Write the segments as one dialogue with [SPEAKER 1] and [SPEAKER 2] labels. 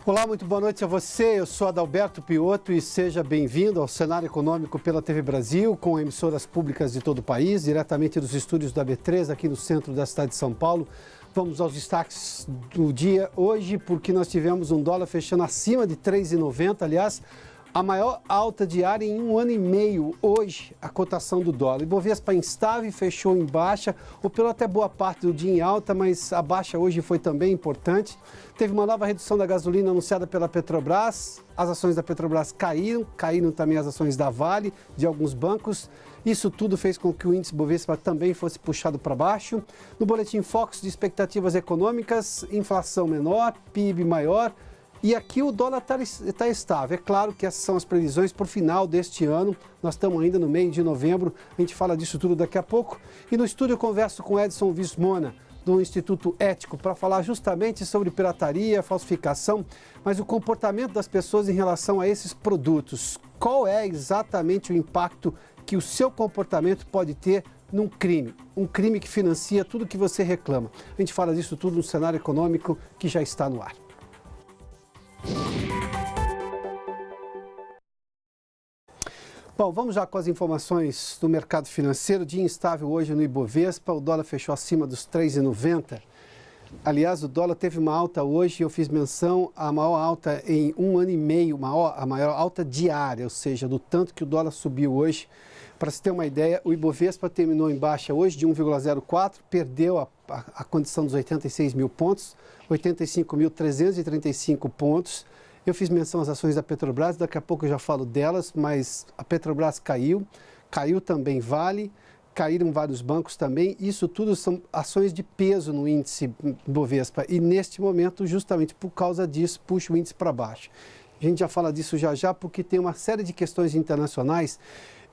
[SPEAKER 1] Olá, muito boa noite a você. Eu sou Adalberto Piotto e seja bem-vindo ao Cenário Econômico pela TV Brasil, com emissoras públicas de todo o país, diretamente dos estúdios da B3, aqui no centro da cidade de São Paulo. Vamos aos destaques do dia hoje, porque nós tivemos um dólar fechando acima de R$ 3,90, aliás, a maior alta diária em 1 ano e meio. Hoje, a cotação do dólar. Ibovespa instável, fechou em baixa, operou até boa parte do dia em alta, mas a baixa hoje foi também importante. Teve uma nova redução da gasolina anunciada pela Petrobras. As ações da Petrobras caíram também as ações da Vale, de alguns bancos. Isso tudo fez com que o índice Bovespa também fosse puxado para baixo. No boletim Focus de expectativas econômicas, inflação menor, PIB maior. E aqui o dólar está estável. É claro que essas são as previsões para o final deste ano. Nós estamos ainda no meio de novembro. A gente fala disso tudo daqui a pouco. E no estúdio eu converso com Edson Vismona, do Instituto Ético, para falar justamente sobre pirataria, falsificação, mas o comportamento das pessoas em relação a esses produtos. Qual é exatamente o impacto que o seu comportamento pode ter num crime? Um crime que financia tudo que você reclama. A gente fala disso tudo no cenário econômico que já está no ar. Bom, vamos já com as informações do mercado financeiro. Dia instável hoje no Ibovespa, o dólar fechou acima dos R$ 3,90. Aliás, o dólar teve uma alta hoje, eu fiz menção à maior alta em 1 ano e meio, a maior alta diária, ou seja, do tanto que o dólar subiu hoje. Para se ter uma ideia, o Ibovespa terminou em baixa hoje de 1,04, perdeu a condição dos 86 mil pontos, 85.335 pontos. Eu fiz menção às ações da Petrobras, daqui a pouco eu já falo delas, mas a Petrobras caiu também Vale, caíram vários bancos também. Isso tudo são ações de peso no índice Bovespa e neste momento, justamente por causa disso, puxa o índice para baixo. A gente já fala disso já, porque tem uma série de questões internacionais.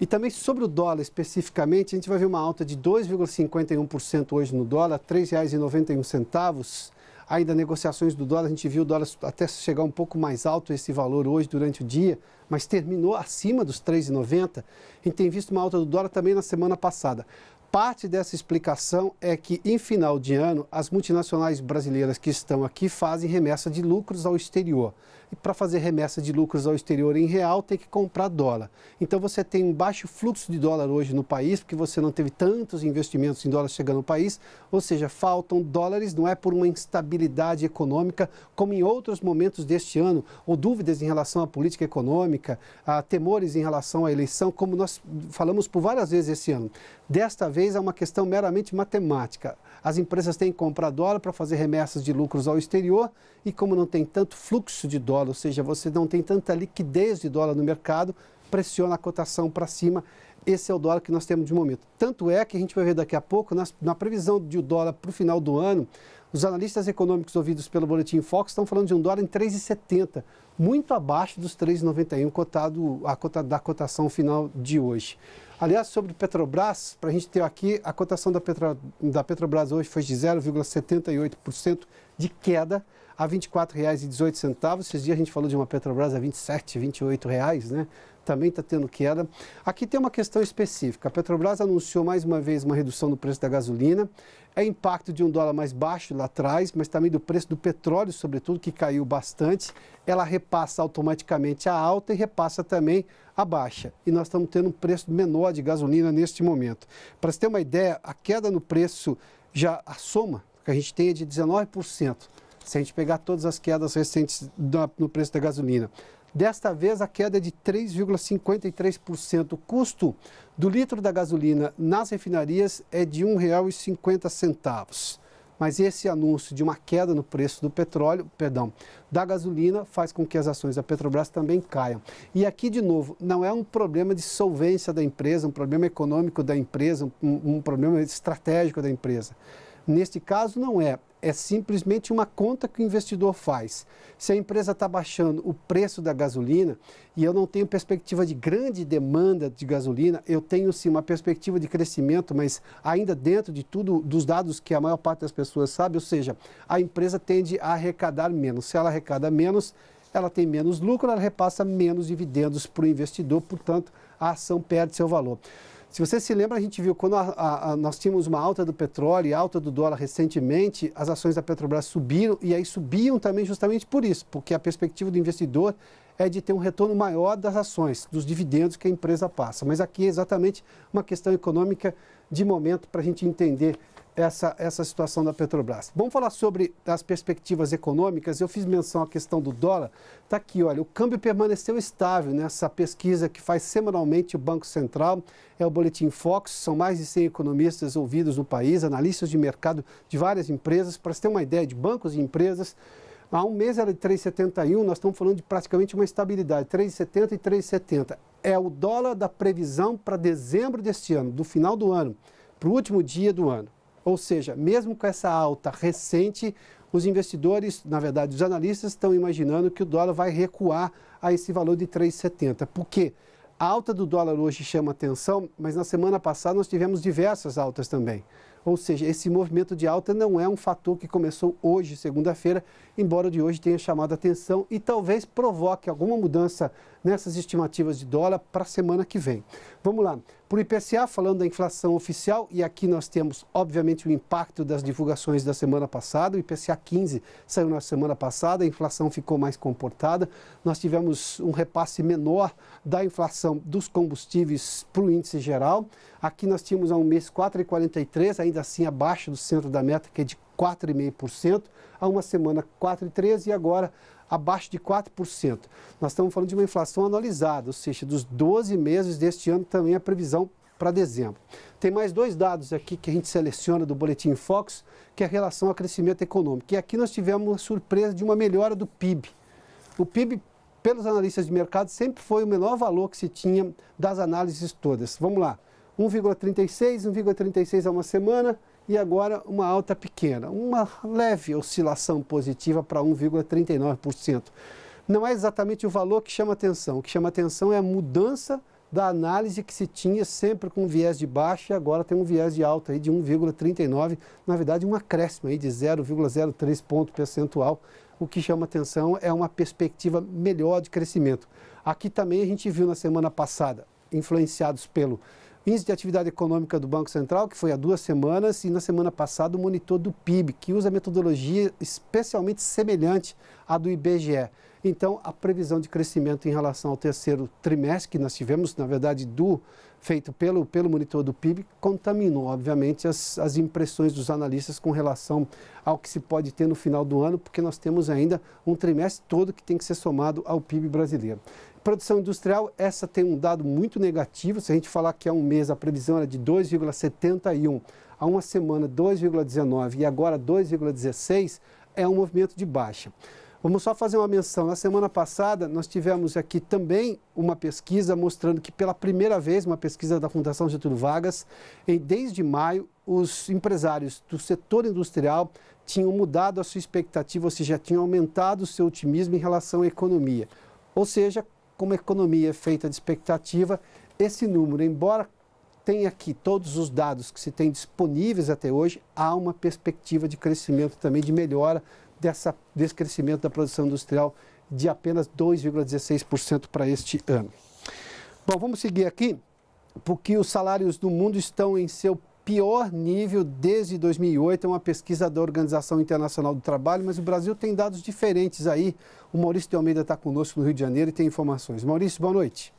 [SPEAKER 1] E também sobre o dólar especificamente, a gente vai ver uma alta de 2,51% hoje no dólar, R$ 3,91. Ainda negociações do dólar, a gente viu o dólar até chegar um pouco mais alto esse valor hoje durante o dia, mas terminou acima dos R$ 3,90. A gente tem visto uma alta do dólar também na semana passada. Parte dessa explicação é que, em final de ano, as multinacionais brasileiras que estão aqui fazem remessa de lucros ao exterior. E para fazer remessa de lucros ao exterior em real, tem que comprar dólar. Então, você tem um baixo fluxo de dólar hoje no país, porque você não teve tantos investimentos em dólar chegando no país. Ou seja, faltam dólares, não é por uma instabilidade econômica, como em outros momentos deste ano, ou dúvidas em relação à política econômica, temores em relação à eleição, como nós falamos por várias vezes esse ano. Desta vez é uma questão meramente matemática. As empresas têm que comprar dólar para fazer remessas de lucros ao exterior e como não tem tanto fluxo de dólar, ou seja, você não tem tanta liquidez de dólar no mercado, pressiona a cotação para cima. Esse é o dólar que nós temos de momento. Tanto é que a gente vai ver daqui a pouco, na previsão de dólar para o final do ano, os analistas econômicos ouvidos pelo Boletim Focus estão falando de um dólar em 3,70, muito abaixo dos 3,91 da cotação final de hoje. Aliás, sobre Petrobras, para a gente ter aqui, a cotação da Petrobras hoje foi de 0,78% de queda a R$ 24,18. Esses dias a gente falou de uma Petrobras a R$ 27, R$ 28, né? Também está tendo queda. Aqui tem uma questão específica. A Petrobras anunciou mais uma vez uma redução no preço da gasolina. É impacto de um dólar mais baixo lá atrás, mas também do preço do petróleo, sobretudo, que caiu bastante. Ela repassa automaticamente a alta e repassa também a baixa. E nós estamos tendo um preço menor de gasolina neste momento. Para você ter uma ideia, a queda no preço, a soma que a gente tem é de 19%. Se a gente pegar todas as quedas recentes no preço da gasolina. Desta vez, a queda é de 3,53%. O custo do litro da gasolina nas refinarias é de R$ 1,50. Mas esse anúncio de uma queda no preço da gasolina faz com que as ações da Petrobras também caiam. E aqui, de novo, não é um problema de solvência da empresa, um problema econômico da empresa, um problema estratégico da empresa. Neste caso, não é. É simplesmente uma conta que o investidor faz. Se a empresa está baixando o preço da gasolina e eu não tenho perspectiva de grande demanda de gasolina, eu tenho sim uma perspectiva de crescimento, mas ainda dentro de tudo, dos dados que a maior parte das pessoas sabe, ou seja, a empresa tende a arrecadar menos. Se ela arrecada menos, ela tem menos lucro, ela repassa menos dividendos para o investidor, portanto, a ação perde seu valor. Se você se lembra, a gente viu quando nós tínhamos uma alta do petróleo e alta do dólar recentemente, as ações da Petrobras subiram e aí subiam também justamente por isso, porque a perspectiva do investidor é de ter um retorno maior das ações, dos dividendos que a empresa passa. Mas aqui é exatamente uma questão econômica de momento para a gente entender essa situação da Petrobras. Vamos falar sobre as perspectivas econômicas. Eu fiz menção à questão do dólar. Está aqui, olha, o câmbio permaneceu estável nessa pesquisa que faz semanalmente o Banco Central, é o Boletim Focus, são mais de 100 economistas ouvidos no país, analistas de mercado de várias empresas, para você ter uma ideia de bancos e empresas. Há um mês era de 3,71, nós estamos falando de praticamente uma estabilidade, 3,70 e 3,70. É o dólar da previsão para dezembro deste ano, do final do ano, para o último dia do ano. Ou seja, mesmo com essa alta recente, os investidores, na verdade, os analistas estão imaginando que o dólar vai recuar a esse valor de 3,70. Por quê? A alta do dólar hoje chama atenção, mas na semana passada nós tivemos diversas altas também. Ou seja, esse movimento de alta não é um fator que começou hoje, segunda-feira, embora o de hoje tenha chamado a atenção e talvez provoque alguma mudança nessas estimativas de dólar para a semana que vem. Vamos lá. Por IPCA, falando da inflação oficial, e aqui nós temos, obviamente, o impacto das divulgações da semana passada. O IPCA 15 saiu na semana passada, a inflação ficou mais comportada. Nós tivemos um repasse menor da inflação dos combustíveis para o índice geral. Aqui nós tínhamos há um mês 4,43, ainda assim abaixo do centro da meta, que é de 4,5%. Há uma semana 4,13% e agora abaixo de 4%. Nós estamos falando de uma inflação anualizada, ou seja, dos 12 meses deste ano também a previsão para dezembro. Tem mais dois dados aqui que a gente seleciona do Boletim Focus, que é a relação ao crescimento econômico. E aqui nós tivemos uma surpresa de uma melhora do PIB. O PIB, pelos analistas de mercado, sempre foi o menor valor que se tinha das análises todas. Vamos lá, 1,36 há uma semana, e agora uma alta pequena, uma leve oscilação positiva para 1,39%. Não é exatamente o valor que chama atenção. O que chama atenção é a mudança da análise que se tinha sempre com viés de baixa e agora tem um viés de alta aí de 1,39%, na verdade um acréscimo aí de 0,03 ponto percentual. O que chama atenção é uma perspectiva melhor de crescimento. Aqui também a gente viu na semana passada, influenciados pelo Índice de Atividade Econômica do Banco Central, que foi há 2 semanas, e na semana passada o monitor do PIB, que usa metodologia especialmente semelhante à do IBGE. Então, a previsão de crescimento em relação ao terceiro trimestre, que nós tivemos, na verdade, feito pelo monitor do PIB, contaminou, obviamente, as impressões dos analistas com relação ao que se pode ter no final do ano, porque nós temos ainda um trimestre todo que tem que ser somado ao PIB brasileiro. Produção industrial, essa tem um dado muito negativo. Se a gente falar que há um mês a previsão era de 2,71, há uma semana 2,19 e agora 2,16, é um movimento de baixa. Vamos só fazer uma menção. Na semana passada, nós tivemos aqui também uma pesquisa mostrando que pela primeira vez, uma pesquisa da Fundação Getúlio Vargas, desde maio, os empresários do setor industrial tinham mudado a sua expectativa, ou seja, tinham aumentado o seu otimismo em relação à economia. Ou seja, como a economia é feita de expectativa, esse número, embora tenha aqui todos os dados que se tem disponíveis até hoje, há uma perspectiva de crescimento também, de melhora desse crescimento da produção industrial de apenas 2,16% para este ano. Bom, vamos seguir aqui, porque os salários do mundo estão em seu pior nível desde 2008, é uma pesquisa da Organização Internacional do Trabalho, mas o Brasil tem dados diferentes aí. O Maurício de Almeida está conosco no Rio de Janeiro e tem informações. Maurício, boa noite.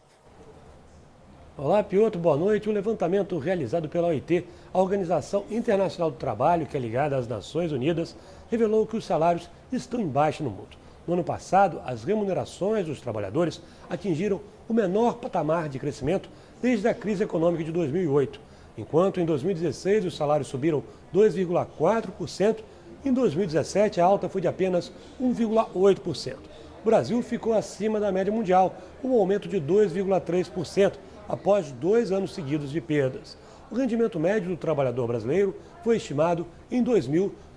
[SPEAKER 2] Olá, Piotr, boa noite. Um levantamento realizado pela OIT, a Organização Internacional do Trabalho, que é ligada às Nações Unidas, revelou que os salários estão em baixa no mundo. No ano passado, as remunerações dos trabalhadores atingiram o menor patamar de crescimento desde a crise econômica de 2008. Enquanto em 2016 os salários subiram 2,4%, em 2017 a alta foi de apenas 1,8%. O Brasil ficou acima da média mundial, com um aumento de 2,3%, após 2 anos seguidos de perdas. O rendimento médio do trabalhador brasileiro foi estimado em R$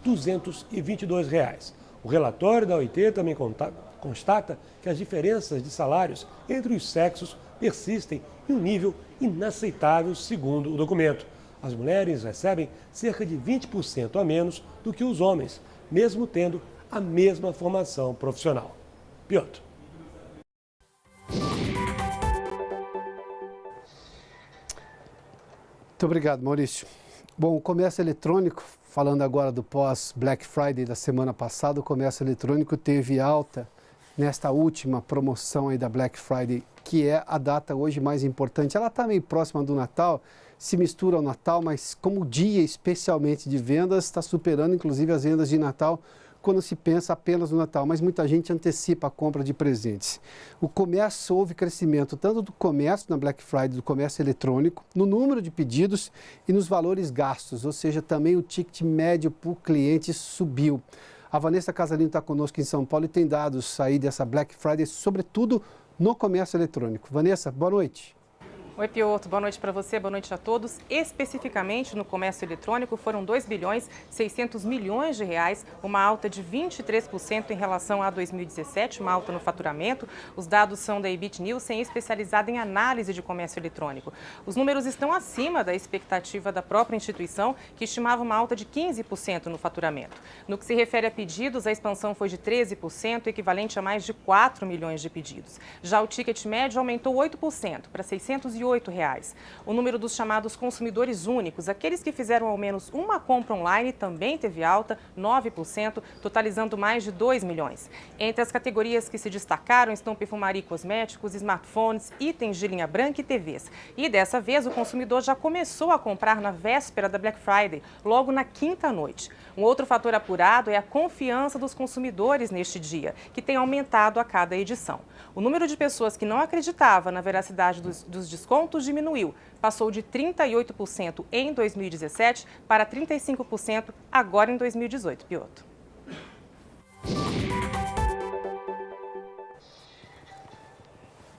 [SPEAKER 2] 2.222. O relatório da OIT também constata que as diferenças de salários entre os sexos persistem em um nível inaceitável, segundo o documento. As mulheres recebem cerca de 20% a menos do que os homens, mesmo tendo a mesma formação profissional. Piotr.
[SPEAKER 1] Muito obrigado, Maurício. Bom, o comércio eletrônico, falando agora do pós-Black Friday da semana passada, o comércio eletrônico teve alta nesta última promoção aí da Black Friday, que é a data hoje mais importante. Ela está meio próxima do Natal, se mistura ao Natal, mas como dia especialmente de vendas, está superando inclusive as vendas de Natal quando se pensa apenas no Natal, mas muita gente antecipa a compra de presentes. O comércio, houve crescimento tanto do comércio na Black Friday, do comércio eletrônico, no número de pedidos e nos valores gastos, ou seja, também o ticket médio por cliente subiu. A Vanessa Casalino está conosco em São Paulo e tem dados aí dessa Black Friday, sobretudo no comércio eletrônico. Vanessa, boa noite.
[SPEAKER 3] Oi, Piotr. Boa noite para você, boa noite a todos. Especificamente no comércio eletrônico, foram 2 bilhões 600 milhões de reais, uma alta de 23% em relação a 2017, uma alta no faturamento. Os dados são da Ebit Nielsen, especializada em análise de comércio eletrônico. Os números estão acima da expectativa da própria instituição, que estimava uma alta de 15% no faturamento. No que se refere a pedidos, a expansão foi de 13%, equivalente a mais de 4 milhões de pedidos. Já o ticket médio aumentou 8% para R$ 608. O número dos chamados consumidores únicos, aqueles que fizeram ao menos uma compra online, também teve alta, 9%, totalizando mais de 2 milhões. Entre as categorias que se destacaram estão perfumaria e cosméticos, smartphones, itens de linha branca e TVs. E dessa vez o consumidor já começou a comprar na véspera da Black Friday, logo na quinta noite. Um outro fator apurado é a confiança dos consumidores neste dia, que tem aumentado a cada edição. O número de pessoas que não acreditava na veracidade dos descontos diminuiu. Passou de 38% em 2017 para 35% agora em 2018, Piotr.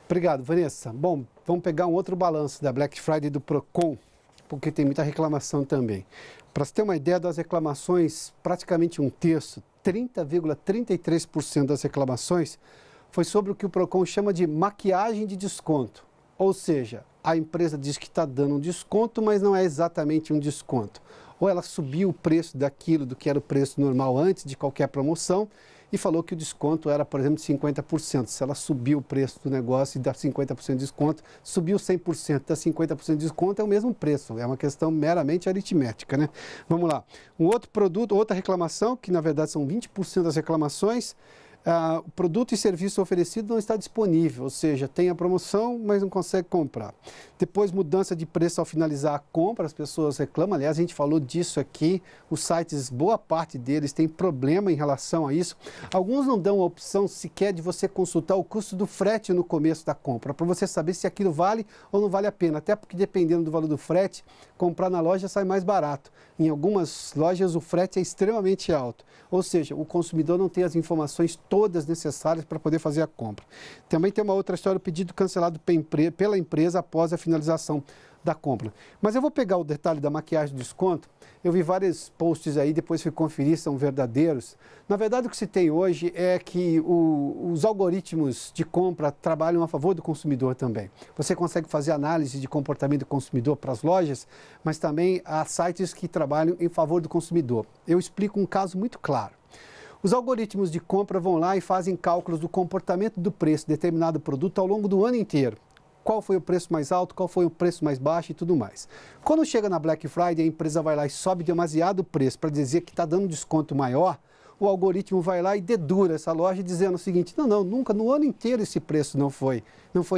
[SPEAKER 1] Obrigado, Vanessa. Bom, vamos pegar um outro balanço da Black Friday do Procon, porque tem muita reclamação também. Para você ter uma ideia das reclamações, praticamente um terço, 30,33% das reclamações, foi sobre o que o Procon chama de maquiagem de desconto. Ou seja, a empresa diz que está dando um desconto, mas não é exatamente um desconto. Ou ela subiu o preço daquilo do que era o preço normal antes de qualquer promoção e falou que o desconto era, por exemplo, de 50%. Se ela subiu o preço do negócio e dá 50% de desconto, subiu 100%, dá 50% de desconto, é o mesmo preço. É uma questão meramente aritmética, né? Vamos lá. Um outro produto, outra reclamação, que na verdade são 20% das reclamações, o produto e serviço oferecido não está disponível, ou seja, tem a promoção, mas não consegue comprar. Depois, mudança de preço ao finalizar a compra, as pessoas reclamam. Aliás, a gente falou disso aqui, os sites, boa parte deles tem problema em relação a isso. Alguns não dão a opção sequer de você consultar o custo do frete no começo da compra, para você saber se aquilo vale ou não vale a pena. Até porque, dependendo do valor do frete, comprar na loja sai mais barato. Em algumas lojas, o frete é extremamente alto. Ou seja, o consumidor não tem as informações todas necessárias para poder fazer a compra. Também tem uma outra história, o pedido cancelado pela empresa após a finalização da compra. Mas eu vou pegar o detalhe da maquiagem de desconto. Eu vi vários posts aí, depois fui conferir, são verdadeiros. Na verdade, o que se tem hoje é que os algoritmos de compra trabalham a favor do consumidor também. Você consegue fazer análise de comportamento do consumidor para as lojas, mas também há sites que trabalham em favor do consumidor. Eu explico um caso muito claro. Os algoritmos de compra vão lá e fazem cálculos do comportamento do preço de determinado produto ao longo do ano inteiro. Qual foi o preço mais alto, qual foi o preço mais baixo e tudo mais. Quando chega na Black Friday, a empresa vai lá e sobe demasiado o preço para dizer que está dando um desconto maior, o algoritmo vai lá e dedura essa loja dizendo o seguinte: não, nunca, no ano inteiro esse preço não foi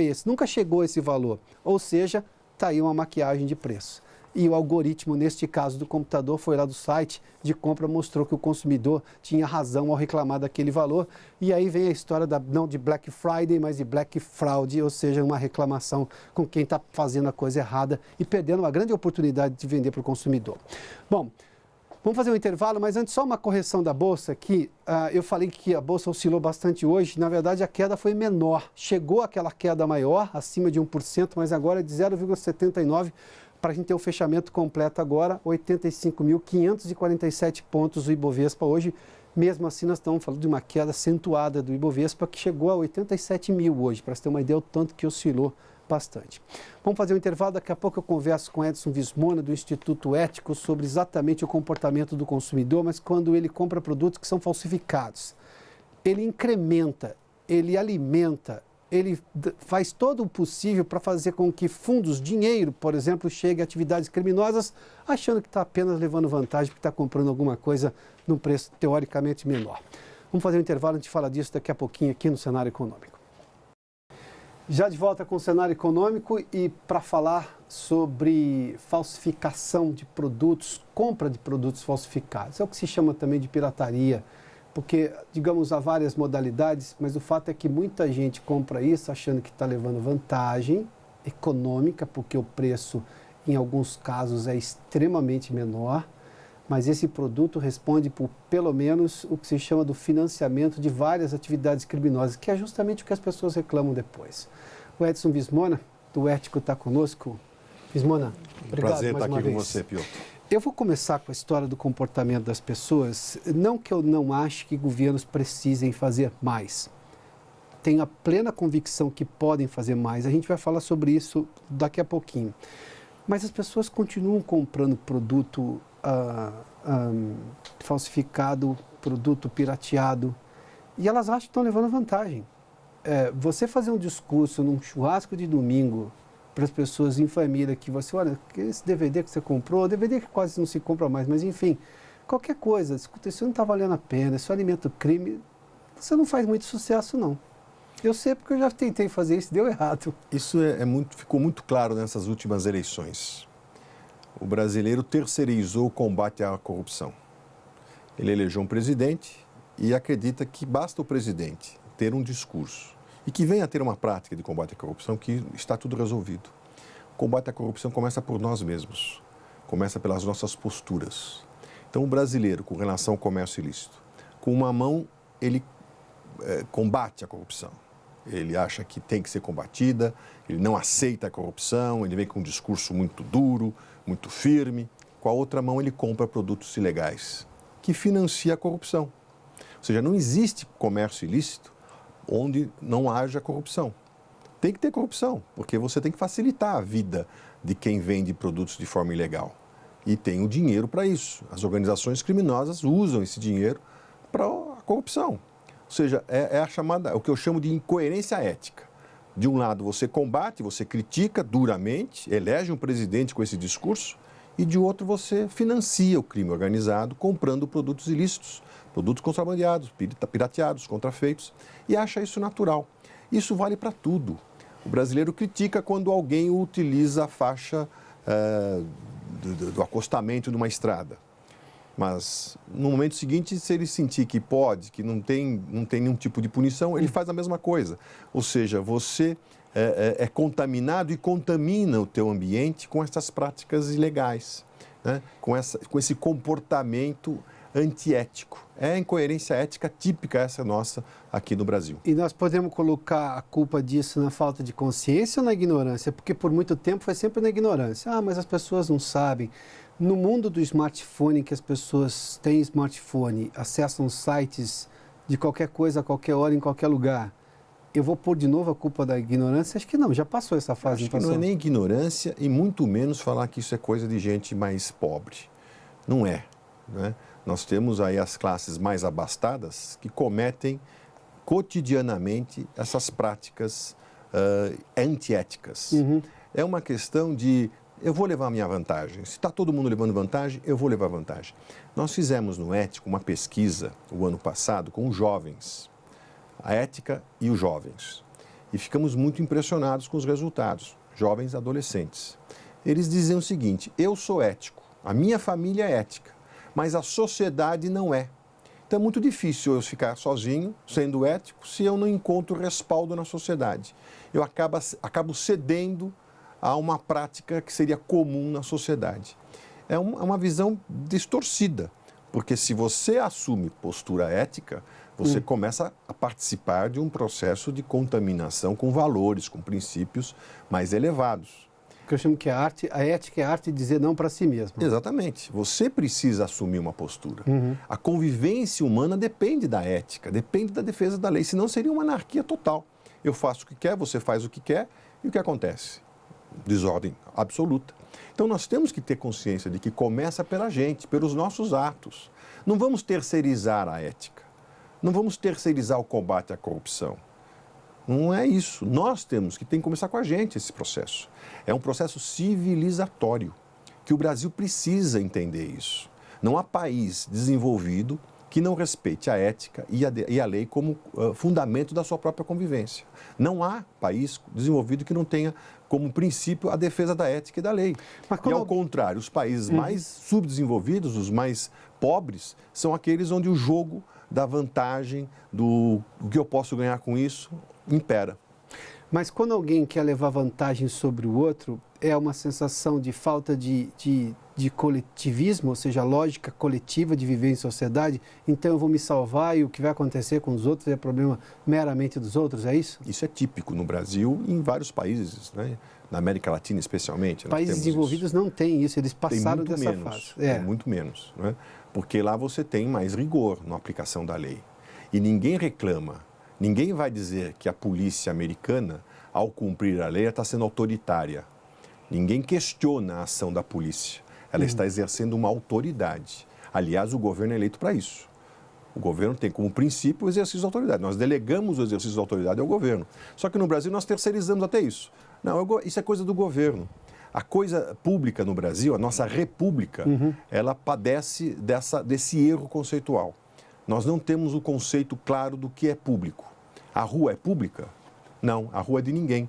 [SPEAKER 1] esse, nunca chegou esse valor. Ou seja, está aí uma maquiagem de preço. E o algoritmo, neste caso do computador, foi lá do site de compra, mostrou que o consumidor tinha razão ao reclamar daquele valor. E aí vem a história não de Black Friday, mas de Black Fraud, ou seja, uma reclamação com quem está fazendo a coisa errada e perdendo uma grande oportunidade de vender para o consumidor. Bom, vamos fazer um intervalo, mas antes só uma correção da Bolsa aqui. Eu falei que a Bolsa oscilou bastante hoje, na verdade a queda foi menor. Chegou aquela queda maior, acima de 1%, mas agora é de 0,79%. Para a gente ter o fechamento completo agora, 85.547 pontos o Ibovespa hoje. Mesmo assim, nós estamos falando de uma queda acentuada do Ibovespa, que chegou a 87 mil hoje, para você ter uma ideia do tanto que oscilou bastante. Vamos fazer um intervalo, daqui a pouco eu converso com Edson Vismona, do Instituto Ético, sobre exatamente o comportamento do consumidor, mas quando ele compra produtos que são falsificados. Ele incrementa, ele alimenta ele faz todo o possível para fazer com que fundos, dinheiro, por exemplo, chegue a atividades criminosas, achando que está apenas levando vantagem, porque está comprando alguma coisa num preço teoricamente menor. Vamos fazer um intervalo, a gente fala disso daqui a pouquinho aqui no Cenário Econômico. Já de volta com o Cenário Econômico e para falar sobre falsificação de produtos, compra de produtos falsificados. É o que se chama também de pirataria, porque, digamos, há várias modalidades, mas o fato é que muita gente compra isso achando que está levando vantagem econômica, porque o preço, em alguns casos, é extremamente menor, mas esse produto responde por, pelo menos, o que se chama do financiamento de várias atividades criminosas, que é justamente o que as pessoas reclamam depois. O Edson Vismona, do Ético, está conosco. Vismona, obrigado.
[SPEAKER 4] Prazer
[SPEAKER 1] mais
[SPEAKER 4] estar
[SPEAKER 1] uma
[SPEAKER 4] aqui
[SPEAKER 1] vez.
[SPEAKER 4] com você, Piotr.
[SPEAKER 1] Eu vou começar com a história do comportamento das pessoas. Não que eu não ache que governos precisem fazer mais. Tenho a plena convicção que podem fazer mais. A gente vai falar sobre isso daqui a pouquinho. Mas as pessoas continuam comprando produto falsificado, produto pirateado, e elas acham que estão levando vantagem. Você fazer um discurso num churrasco de domingo para as pessoas em família, que você, olha, esse DVD que você comprou, DVD que quase não se compra mais, mas enfim, qualquer coisa, escuta, isso não está valendo a pena, isso alimenta o crime, você não faz muito sucesso, não. Eu sei porque eu já tentei fazer isso, deu errado.
[SPEAKER 4] Isso ficou muito claro nessas últimas eleições. O brasileiro terceirizou o combate à corrupção. Ele elegeu um presidente e acredita que basta o presidente ter um discurso e que venha a ter uma prática de combate à corrupção que está tudo resolvido. O combate à corrupção começa por nós mesmos, começa pelas nossas posturas. Então, o brasileiro, com relação ao comércio ilícito, com uma mão, ele combate a corrupção. Ele acha que tem que ser combatida, ele não aceita a corrupção, ele vem com um discurso muito duro, muito firme. Com a outra mão, ele compra produtos ilegais, que financia a corrupção. Ou seja, não existe comércio ilícito onde não haja corrupção. Tem que ter corrupção, porque você tem que facilitar a vida de quem vende produtos de forma ilegal. E tem o dinheiro para isso. As organizações criminosas usam esse dinheiro para a corrupção. Ou seja, é o que eu chamo de incoerência ética. De um lado você combate, você critica duramente, elege um presidente com esse discurso, e de outro você financia o crime organizado comprando produtos ilícitos, produtos contrabandeados, pirateados, contrafeitos, e acha isso natural. Isso vale para tudo. O brasileiro critica quando alguém utiliza a faixa do acostamento numa estrada. Mas, no momento seguinte, se ele sentir que pode, que não tem nenhum tipo de punição, ele faz a mesma coisa. Ou seja, você é contaminado e contamina o teu ambiente com essas práticas ilegais, né? Com esse comportamento antiético. É a incoerência ética típica essa nossa aqui no Brasil.
[SPEAKER 1] E nós podemos colocar a culpa disso na falta de consciência ou na ignorância? Porque por muito tempo foi sempre na ignorância. Ah, mas as pessoas não sabem. No mundo do smartphone, que as pessoas têm smartphone, acessam sites de qualquer coisa, a qualquer hora, em qualquer lugar, eu vou pôr de novo a culpa da ignorância? Acho que não, já passou essa fase.
[SPEAKER 4] Acho que não é nem ignorância e muito menos falar que isso é coisa de gente mais pobre. Não é, né? Nós temos aí as classes mais abastadas que cometem cotidianamente essas práticas antiéticas. Uhum. É uma questão de eu vou levar a minha vantagem. Se está todo mundo levando vantagem, eu vou levar vantagem. Nós fizemos no Ético uma pesquisa o ano passado com os jovens, a ética e os jovens. E ficamos muito impressionados com os resultados, jovens adolescentes. Eles diziam o seguinte: eu sou ético, a minha família é ética, mas a sociedade não é. Então é muito difícil eu ficar sozinho, sendo ético, se eu não encontro respaldo na sociedade. Eu acabo cedendo a uma prática que seria comum na sociedade. É uma visão distorcida, porque se você assume postura ética, você começa a participar de um processo de contaminação com valores, com princípios mais elevados.
[SPEAKER 1] Que eu chamo que a ética é a arte de dizer não para si mesmo.
[SPEAKER 4] Exatamente. Você precisa assumir uma postura. Uhum. A convivência humana depende da ética, depende da defesa da lei, senão seria uma anarquia total. Eu faço o que quer, você faz o que quer, e o que acontece? Desordem absoluta. Então nós temos que ter consciência de que começa pela gente, pelos nossos atos. Não vamos terceirizar a ética, não vamos terceirizar o combate à corrupção. Não é isso. Nós tem que começar com a gente esse processo. É um processo civilizatório, que o Brasil precisa entender isso. Não há país desenvolvido que não respeite a ética e a lei como fundamento da sua própria convivência. Não há país desenvolvido que não tenha como princípio a defesa da ética e da lei. E ao contrário, os países mais subdesenvolvidos, os mais pobres, são aqueles onde o jogo da vantagem, do que eu posso ganhar com isso, impera.
[SPEAKER 1] Mas quando alguém quer levar vantagem sobre o outro, é uma sensação de falta de coletivismo, ou seja, lógica coletiva de viver em sociedade, então eu vou me salvar e o que vai acontecer com os outros é problema meramente dos outros, é isso?
[SPEAKER 4] Isso é típico no Brasil e em vários países, né? Na América Latina especialmente.
[SPEAKER 1] Países desenvolvidos não têm isso, eles passaram dessa fase.
[SPEAKER 4] Tem muito menos, né? Porque lá você tem mais rigor na aplicação da lei. E ninguém reclama, ninguém vai dizer que a polícia americana, ao cumprir a lei, está sendo autoritária. Ninguém questiona a ação da polícia. Ela está exercendo uma autoridade. Aliás, o governo é eleito para isso. O governo tem como princípio o exercício da autoridade. Nós delegamos o exercício da autoridade ao governo. Só que no Brasil nós terceirizamos até isso. Não, isso é coisa do governo. A coisa pública no Brasil, a nossa república, ela padece desse erro conceitual. Nós não temos o conceito claro do que é público. A rua é pública? Não, a rua é de ninguém.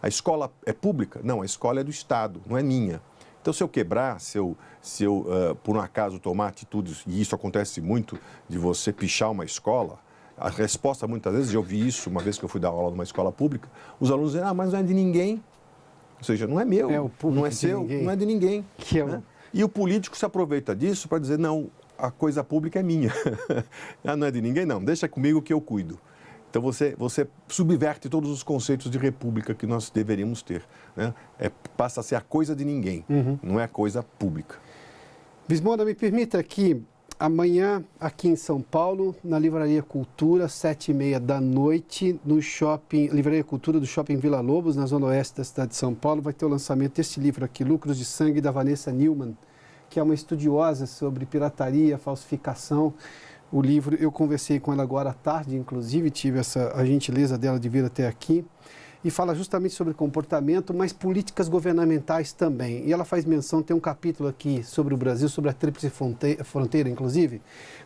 [SPEAKER 4] A escola é pública? Não, a escola é do Estado, não é minha. Então, se eu quebrar, se eu por um acaso tomar atitudes, e isso acontece muito, de você pichar uma escola, a resposta muitas vezes, eu vi isso uma vez que eu fui dar aula numa escola pública, os alunos dizem, mas não é de ninguém. Ou seja, não é meu, não é seu, não é de ninguém. Né? E o político se aproveita disso para dizer, não, a coisa pública é minha. Não é de ninguém, não, deixa comigo que eu cuido. Então, você subverte todos os conceitos de república que nós deveríamos ter. Né? Passa a ser a coisa de ninguém, não é a coisa pública.
[SPEAKER 1] Bismonda, me permita que amanhã, aqui em São Paulo, na Livraria Cultura, 7h30 da noite, no shopping, Livraria Cultura do Shopping Vila Lobos, na zona oeste da cidade de São Paulo, vai ter o lançamento deste livro aqui, Lucros de Sangue, da Vanessa Newman, que é uma estudiosa sobre pirataria, falsificação. O livro, eu conversei com ela agora à tarde, inclusive, tive a gentileza dela de vir até aqui, e fala justamente sobre comportamento, mas políticas governamentais também. E ela faz menção, tem um capítulo aqui sobre o Brasil, sobre a Tríplice Fronteira, inclusive.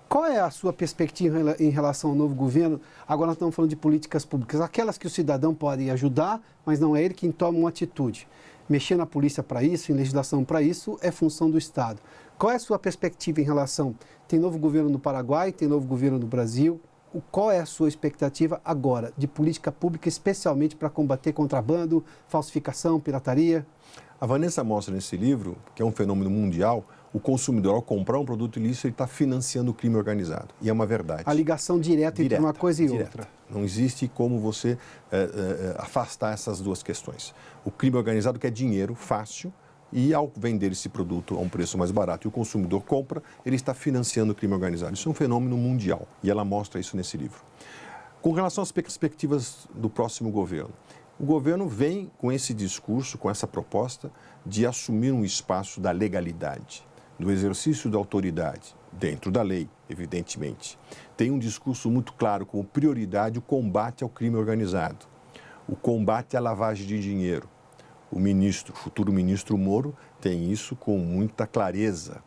[SPEAKER 1] Qual é a sua perspectiva em relação ao novo governo? Agora nós estamos falando de políticas públicas, aquelas que o cidadão pode ajudar, mas não é ele quem toma uma atitude. Mexer na polícia para isso, em legislação para isso, é função do Estado. Qual é a sua perspectiva em relação? Tem novo governo no Paraguai, tem novo governo no Brasil. Qual é a sua expectativa agora de política pública, especialmente para combater contrabando, falsificação, pirataria?
[SPEAKER 4] A Vanessa mostra nesse livro, que é um fenômeno mundial, o consumidor, ao comprar um produto ilícito, ele está financiando o crime organizado. E é uma verdade.
[SPEAKER 1] A ligação direta entre uma coisa e outra.
[SPEAKER 4] Não existe como você afastar essas duas questões. O crime organizado quer dinheiro fácil e, ao vender esse produto a um preço mais barato e o consumidor compra, ele está financiando o crime organizado. Isso é um fenômeno mundial e ela mostra isso nesse livro. Com relação às perspectivas do próximo governo, o governo vem com esse discurso, com essa proposta de assumir um espaço da legalidade, do exercício da autoridade, dentro da lei, evidentemente. Tem um discurso muito claro como prioridade o combate ao crime organizado, o combate à lavagem de dinheiro. O futuro ministro Moro tem isso com muita clareza.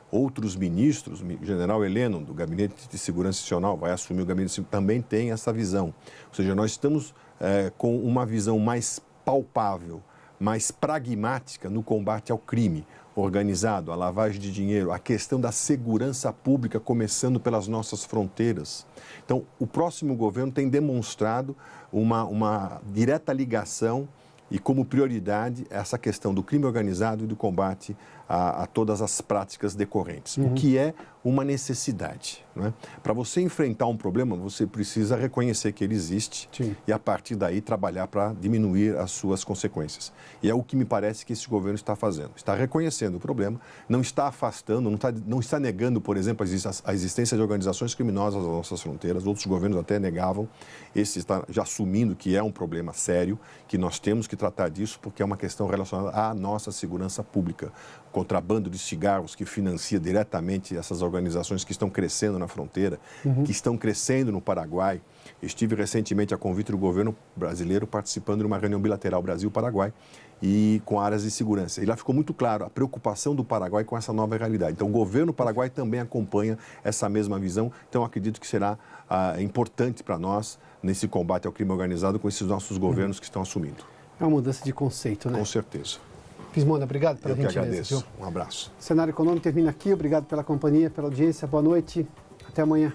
[SPEAKER 4] Outros ministros, o general Heleno, do Gabinete de Segurança Institucional, vai assumir o gabinete, também tem essa visão. Ou seja, nós estamos com uma visão mais palpável, mais pragmática no combate ao crime organizado, à lavagem de dinheiro, a questão da segurança pública, começando pelas nossas fronteiras. Então, o próximo governo tem demonstrado uma direta ligação e como prioridade essa questão do crime organizado e do combate a todas as práticas decorrentes, o que é uma necessidade. Né? Para você enfrentar um problema, você precisa reconhecer que ele existe e, a partir daí, trabalhar para diminuir as suas consequências. E é o que me parece que esse governo está fazendo. Está reconhecendo o problema, não está afastando, não está negando, por exemplo, a existência de organizações criminosas nas nossas fronteiras. Outros governos até negavam. Esse está já assumindo que é um problema sério, que nós temos que tratar disso porque é uma questão relacionada à nossa segurança pública. contrabando de cigarros que financia diretamente essas organizações que estão crescendo na fronteira, que estão crescendo no Paraguai. Estive recentemente, a convite do governo brasileiro, participando de uma reunião bilateral Brasil-Paraguai e com áreas de segurança. E lá ficou muito claro a preocupação do Paraguai com essa nova realidade. Então, o governo paraguai também acompanha essa mesma visão. Então, acredito que será importante para nós nesse combate ao crime organizado com esses nossos governos que estão assumindo.
[SPEAKER 1] É uma mudança de conceito, né?
[SPEAKER 4] Com certeza.
[SPEAKER 1] Fismona, obrigado pela gentileza.
[SPEAKER 4] Eu que agradeço.
[SPEAKER 1] Viu?
[SPEAKER 4] Um abraço.
[SPEAKER 1] O Cenário Econômico termina aqui. Obrigado pela companhia, pela audiência. Boa noite. Até amanhã.